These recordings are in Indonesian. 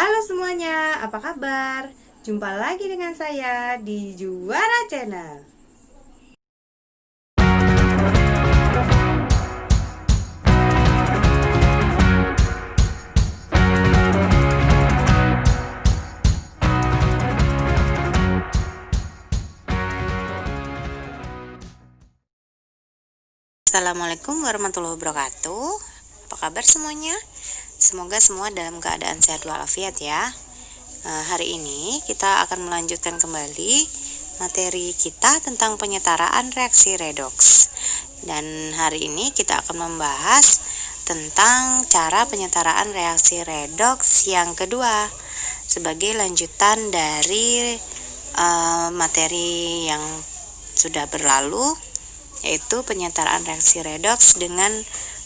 Halo semuanya, apa kabar? Jumpa lagi dengan saya di Juara Channel. Assalamualaikum warahmatullahi wabarakatuh. Apa kabar semuanya? Semoga semua dalam keadaan sehat walafiat ya. Hari ini kita akan melanjutkan kembali materi kita tentang penyetaraan reaksi redoks. Dan hari ini kita akan membahas tentang cara penyetaraan reaksi redoks yang kedua sebagai lanjutan dari materi yang sudah berlalu, yaitu penyetaraan reaksi redoks dengan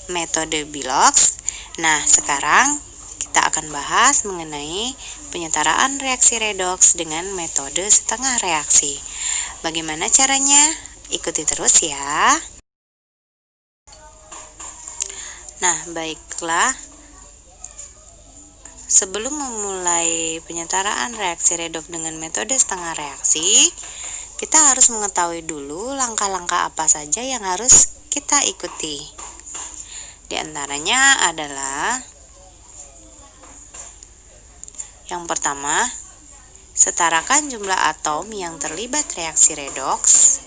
metode Bilox. Nah, sekarang kita akan bahas mengenai penyetaraan reaksi redoks dengan metode setengah reaksi. Bagaimana caranya? Ikuti terus ya. Nah, baiklah. Sebelum memulai penyetaraan reaksi redoks dengan metode setengah reaksi, kita harus mengetahui dulu langkah-langkah apa saja yang harus kita ikuti. Di antaranya adalah yang pertama, setarakan jumlah atom yang terlibat reaksi redoks.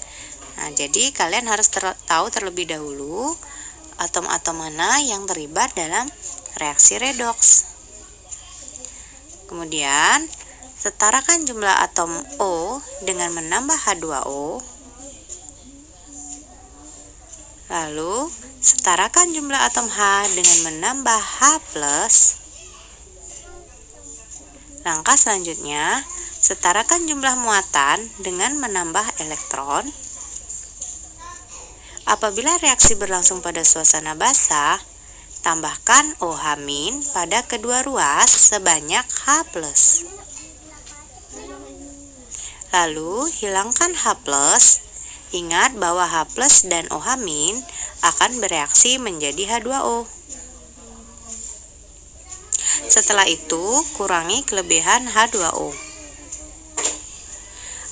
Nah, jadi kalian harus tahu terlebih dahulu atom-atom mana yang terlibat dalam reaksi redoks. Kemudian, setarakan jumlah atom O dengan menambah H2O. Lalu, setarakan jumlah atom H dengan menambah H+. Langkah selanjutnya, setarakan jumlah muatan dengan menambah elektron. Apabila reaksi berlangsung pada suasana basah, tambahkan OH- pada kedua ruas sebanyak H+. Lalu, hilangkan H+. Ingat bahwa H+ dan OH- akan bereaksi menjadi H2O. Setelah itu, kurangi kelebihan H2O.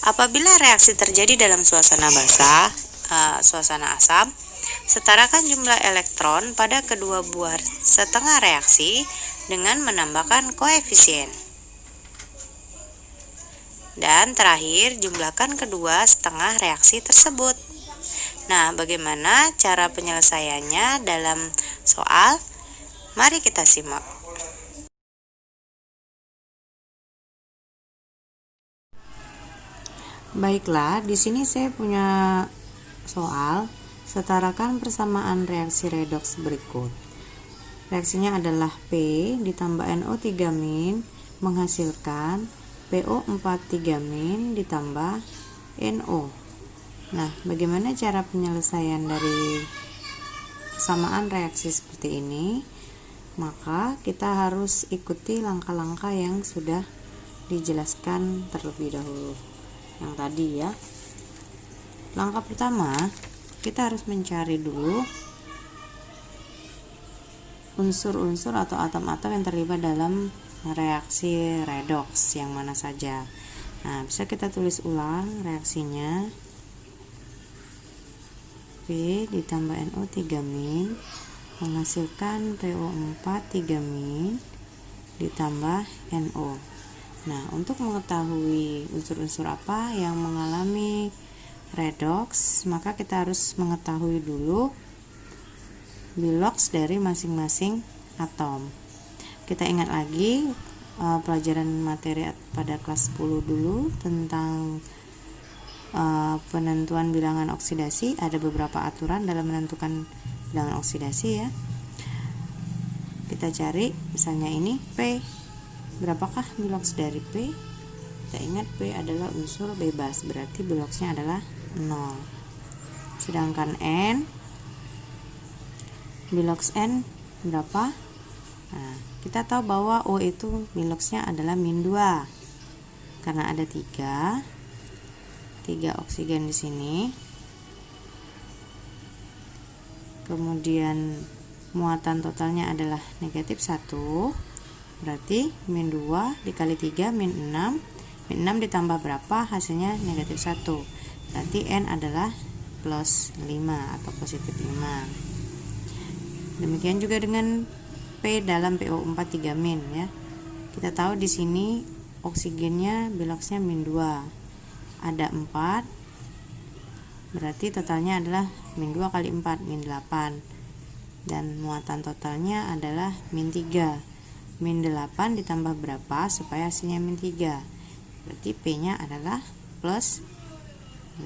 Apabila reaksi terjadi dalam suasana basah, suasana asam, setarakan jumlah elektron pada kedua buah setengah reaksi dengan menambahkan koefisien. Dan terakhir, jumlahkan kedua setengah reaksi tersebut. Nah, bagaimana cara penyelesaiannya dalam soal? Mari kita simak. Baiklah, di sini saya punya soal. Setarakan persamaan reaksi redoks berikut. Reaksinya adalah P ditambah NO3- menghasilkan PO43- ditambah NO. Nah, bagaimana cara penyelesaian dari persamaan reaksi seperti ini? Maka kita harus ikuti langkah-langkah yang sudah dijelaskan terlebih dahulu yang tadi ya. Langkah pertama, kita harus mencari dulu unsur-unsur atau atom-atom yang terlibat dalam reaksi redoks yang mana saja. Nah, bisa kita tulis ulang reaksinya. P ditambah NO3- menghasilkan PO43- ditambah NO. Nah, untuk mengetahui unsur-unsur apa yang mengalami redoks, maka kita harus mengetahui dulu Bilox dari masing-masing atom. Kita ingat lagi pelajaran materi pada kelas 10 dulu tentang penentuan bilangan oksidasi. Ada beberapa aturan dalam menentukan bilangan oksidasi ya. Kita cari misalnya ini P. Berapakah Bilox dari P? Kita ingat P adalah unsur bebas, berarti Biloxnya adalah 0. Sedangkan N, Bilox N berapa? Nah, kita tahu bahwa O itu Biloxnya adalah -2 karena ada 3 oksigen di sini. Kemudian muatan totalnya adalah -1. Berarti min 2 dikali 3 min 6. Min 6 ditambah berapa? Hasilnya negatif 1. Berarti N adalah plus 5 atau positif 5. Demikian juga dengan P dalam PO4 3 min ya. Kita tahu di sini oksigennya biloxnya min 2. Ada 4. Berarti totalnya adalah min 2 kali 4 min 8. Dan muatan totalnya adalah min 3. Min 8 ditambah berapa supaya hasilnya min 3? Berarti P-nya adalah plus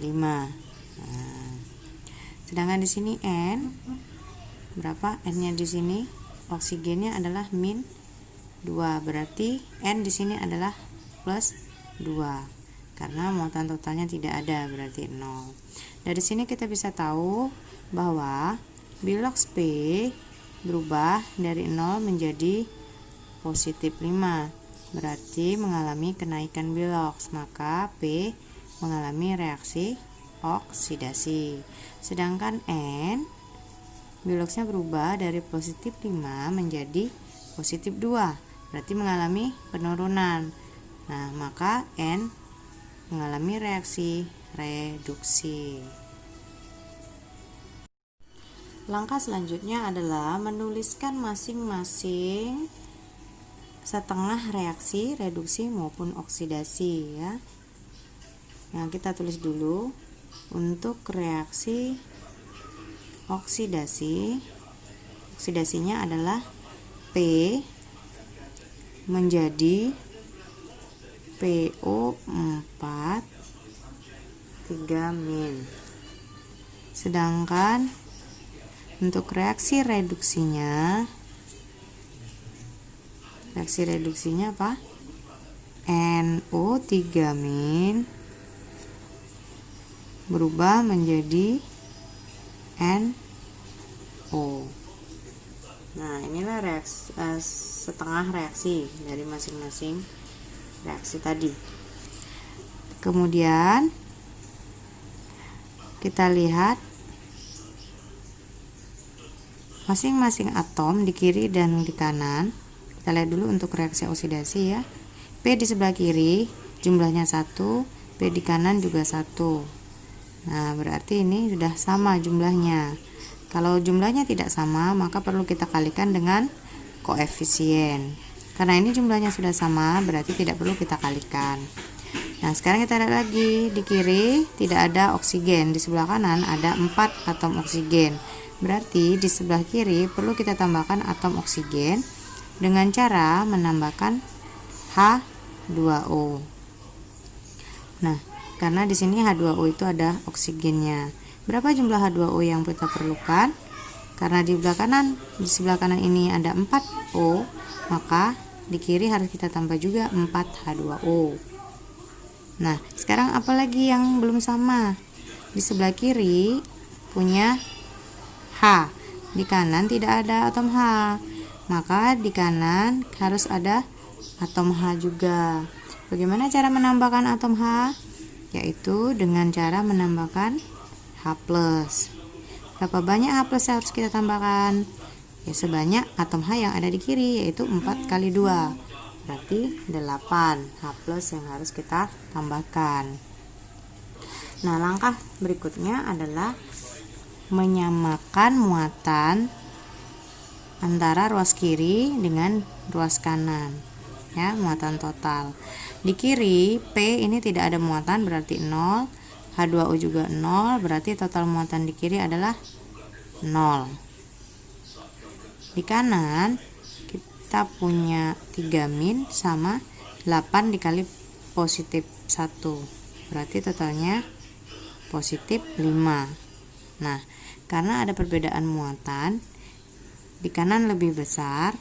5. Nah, sedangkan di sini N berapa? N-nya di sini oksigennya adalah min 2. Berarti N di sini adalah plus 2. Karena muatan totalnya tidak ada, berarti 0. Dari sini kita bisa tahu bahwa bilox P berubah dari 0 menjadi positif 5. Berarti mengalami kenaikan bilox, maka P mengalami reaksi oksidasi. Sedangkan N biloxnya berubah dari positif 5 menjadi positif 2. Berarti mengalami penurunan. Nah, maka N mengalami reaksi reduksi. Langkah selanjutnya adalah menuliskan masing-masing setengah reaksi reduksi maupun oksidasi ya. Nah, kita tulis dulu untuk reaksi oksidasi. Oksidasinya adalah P menjadi PO4 3 min. Sedangkan untuk reaksi reduksinya apa? NO3 min berubah menjadi NO. Nah, inilah reaksi, setengah reaksi dari masing-masing reaksi tadi. Kemudian kita lihat masing-masing atom di kiri dan di kanan. Kita lihat dulu untuk reaksi oksidasi ya. P di sebelah kiri jumlahnya 1, P di kanan juga 1. Nah, berarti ini sudah sama jumlahnya. Kalau jumlahnya tidak sama, maka perlu kita kalikan dengan koefisien. Karena ini jumlahnya sudah sama, berarti tidak perlu kita kalikan. Nah, sekarang kita lihat lagi. Di kiri tidak ada oksigen, di sebelah kanan ada 4 atom oksigen. Berarti di sebelah kiri perlu kita tambahkan atom oksigen dengan cara menambahkan H2O. Nah, karena di sini H2O itu ada oksigennya. Berapa jumlah H2O yang kita perlukan? Karena di sebelah kanan ini ada 4O, maka di kiri harus kita tambah juga 4H2O. Nah, sekarang apalagi yang belum sama? Di sebelah kiri punya H, di kanan tidak ada atom H, maka di kanan harus ada atom H juga. Bagaimana cara menambahkan atom H? Yaitu dengan cara menambahkan H+. Berapa banyak H+ yang harus kita tambahkan? Ya, sebanyak atom H yang ada di kiri, yaitu 4 kali 2. Berarti 8 H+ yang harus kita tambahkan. Nah, langkah berikutnya adalah menyamakan muatan antara ruas kiri dengan ruas kanan. Ya, muatan total. Di kiri P ini tidak ada muatan, berarti 0. H2O juga 0, berarti total muatan di kiri adalah 0. Di kanan kita punya 3 min sama 8 dikali positif 1, berarti totalnya positif 5. Nah, karena ada perbedaan muatan, di kanan lebih besar,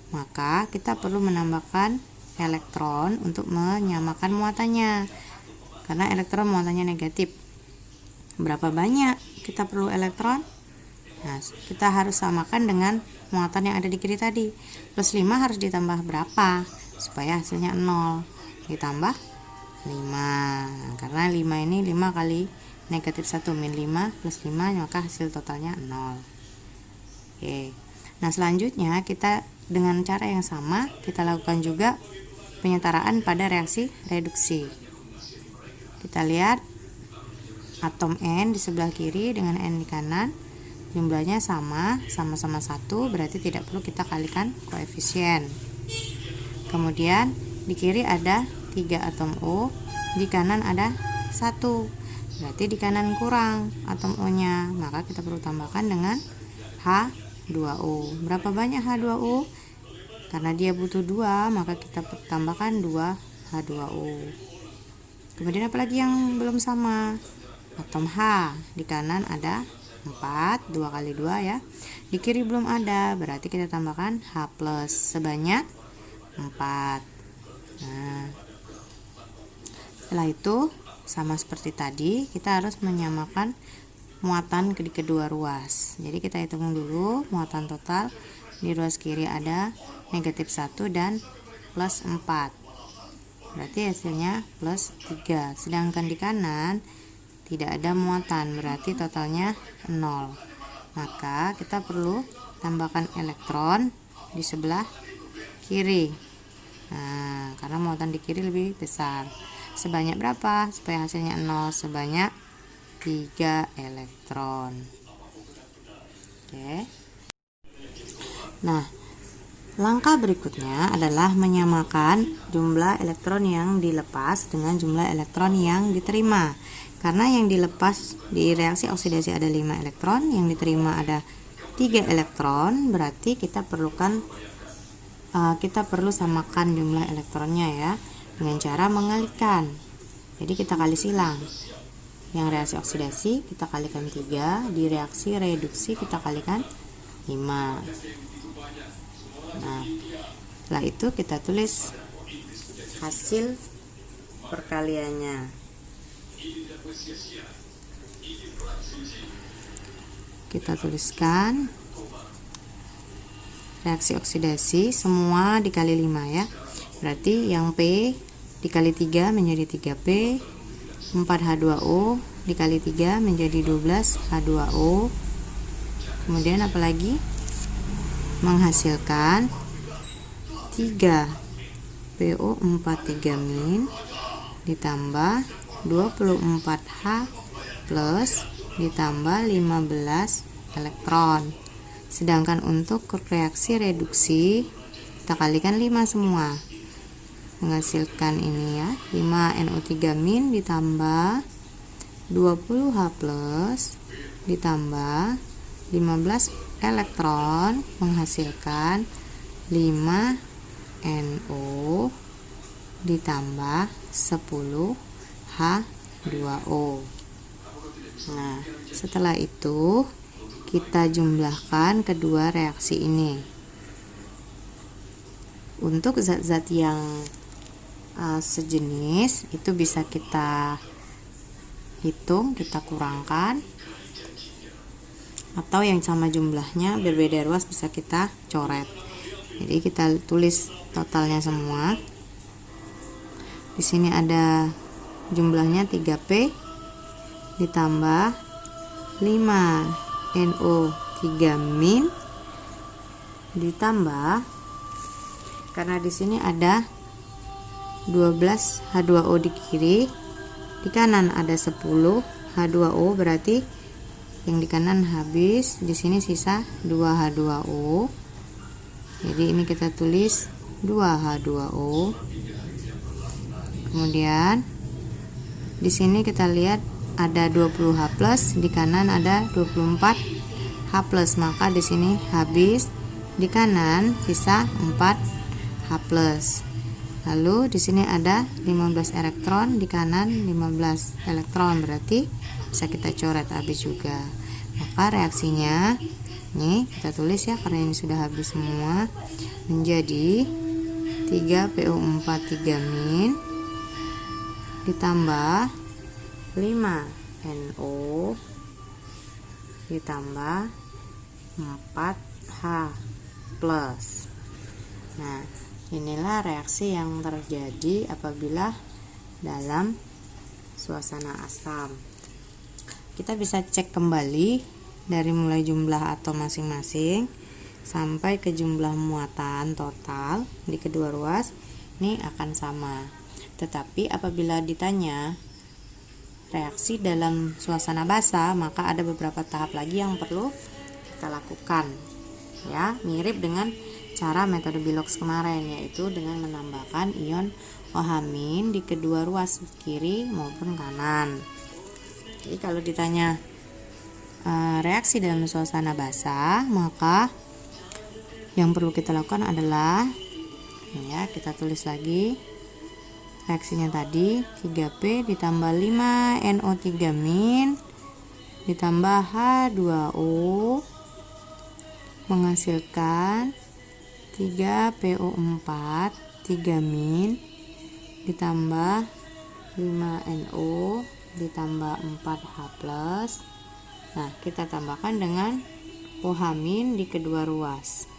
maka kita perlu menambahkan elektron untuk menyamakan muatannya. Karena elektron muatannya negatif. Berapa banyak kita perlu elektron? Nah, kita harus samakan dengan muatan yang ada di kiri tadi. Plus 5 harus ditambah berapa? Supaya hasilnya 0. Ditambah 5. Karena 5 ini 5 kali negatif 1 min 5 plus 5, maka hasil totalnya 0. Oke. Nah, selanjutnya kita dengan cara yang sama kita lakukan juga penyetaraan pada reaksi reduksi. Kita lihat atom N di sebelah kiri dengan N di kanan, jumlahnya sama-sama 1, berarti tidak perlu kita kalikan koefisien. Kemudian di kiri ada 3 atom O, di kanan ada 1, berarti di kanan kurang atom O nya, maka kita perlu tambahkan dengan H2O. Berapa banyak H2O? Karena dia butuh 2, maka kita tambahkan 2 H2O. Kemudian apalagi yang belum sama? Atom H, di kanan ada 4, 2 kali 2 ya. Di kiri belum ada, berarti kita tambahkan H plus sebanyak 4. Nah, setelah itu sama seperti tadi, kita harus menyamakan muatan di kedua ruas. Jadi kita hitung dulu muatan total. Di ruas kiri ada negatif 1 dan plus 4, berarti hasilnya plus 3. Sedangkan di kanan tidak ada muatan, berarti totalnya 0. Maka kita perlu tambahkan elektron di sebelah kiri. Nah, karena muatan di kiri lebih besar. Sebanyak berapa? Supaya hasilnya 0, sebanyak 3 elektron. Oke. Nah, langkah berikutnya adalah menyamakan jumlah elektron yang dilepas dengan jumlah elektron yang diterima. Karena yang dilepas di reaksi oksidasi ada 5 elektron, yang diterima ada 3 elektron, berarti kita perlu samakan jumlah elektronnya ya, dengan cara mengalihkan. Jadi kita kali silang. Yang reaksi oksidasi kita kalikan 3, di reaksi reduksi kita kalikan 5. Nah, setelah itu kita tulis hasil perkaliannya. Kita tuliskan reaksi oksidasi semua dikali 5 ya. Berarti yang P dikali 3 menjadi 3P, 4H2O dikali 3 menjadi 12H2O. Kemudian apalagi? Menghasilkan 3PO43- ditambah 24H plus ditambah 15 elektron. Sedangkan untuk reaksi reduksi kita kalikan 5 semua, menghasilkan ini ya, 5NO3- ditambah 20H plus ditambah 15 elektron, menghasilkan 5NO ditambah 10H2O. Nah, setelah itu kita jumlahkan kedua reaksi ini. Untuk zat-zat yang sejenis itu bisa kita hitung, kita kurangkan, atau yang sama jumlahnya berbeda ruas bisa kita coret. Jadi kita tulis totalnya semua. Di sini ada jumlahnya 3P ditambah 5NO3- ditambah, karena di sini ada 12H2O di kiri, di kanan ada 10H2O, berarti yang di kanan habis, di sini sisa 2H2O. Jadi ini kita tulis 2H2O. Kemudian di sini kita lihat ada 20H plus, di kanan ada 24H plus, maka di sini habis, di kanan sisa 4H plus. Lalu di sini ada 15 elektron, di kanan 15 elektron, berarti bisa kita coret habis juga. Maka reaksinya ini kita tulis ya, karena ini sudah habis semua, menjadi 3PO43- ditambah 5NO ditambah 4H plus. Nah, inilah reaksi yang terjadi apabila dalam suasana asam. Kita bisa cek kembali dari mulai jumlah atom masing-masing sampai ke jumlah muatan total di kedua ruas ini akan sama. Tetapi apabila ditanya reaksi dalam suasana basah, maka ada beberapa tahap lagi yang perlu kita lakukan. Ya, mirip dengan cara metode Bilox kemarin, yaitu dengan menambahkan ion OH- di kedua ruas kiri maupun kanan. Jadi kalau ditanya reaksi dalam suasana basah, maka yang perlu kita lakukan adalah ya, kita tulis lagi reaksinya tadi 3P ditambah 5NO3- ditambah H2O menghasilkan 3PO4 3- ditambah 5NO ditambah 4H+. Nah, kita tambahkan dengan OH- di kedua ruas.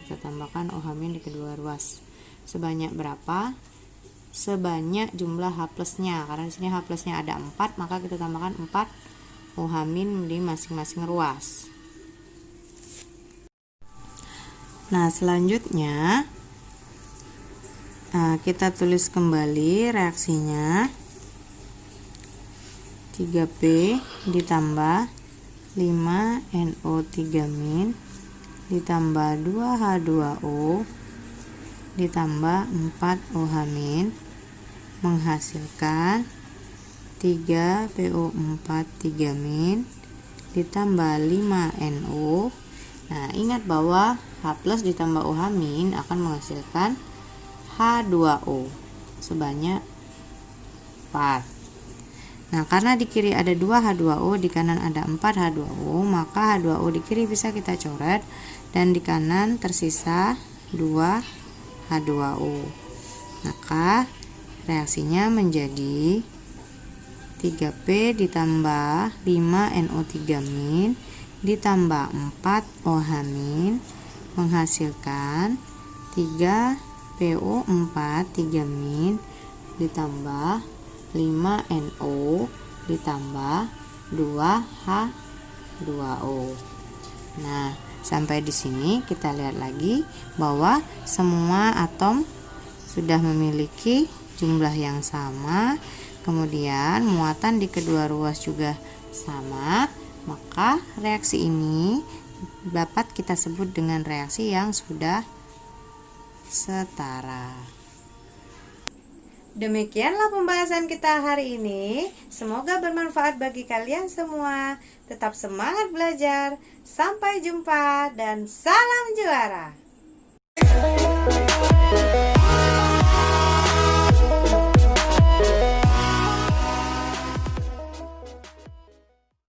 Kita tambahkan OH- di kedua ruas. Sebanyak berapa? Sebanyak jumlah H+-nya. Karena di sini H+-nya ada 4, maka kita tambahkan 4 OH- di masing-masing ruas. Nah, selanjutnya kita tulis kembali reaksinya. 3P ditambah 5NO3- ditambah 2H2O ditambah 4OH- menghasilkan 3PO4 3- ditambah 5NO. Nah, ingat bahwa H+ ditambah OH- akan menghasilkan H2O sebanyak 4. Nah, karena di kiri ada 2H2O, di kanan ada 4H2O, maka H2O di kiri bisa kita coret dan di kanan tersisa 2H2O. Maka reaksinya menjadi 3P ditambah 5NO3- ditambah 4OH- menghasilkan 3PO4 3- ditambah 5NO ditambah 2H2O. Nah, sampai di sini kita lihat lagi bahwa semua atom sudah memiliki jumlah yang sama, kemudian muatan di kedua ruas juga sama, maka reaksi ini dapat kita sebut dengan reaksi yang sudah setara. Demikianlah pembahasan kita hari ini. Semoga bermanfaat bagi kalian semua. Tetap semangat belajar. Sampai jumpa dan salam juara.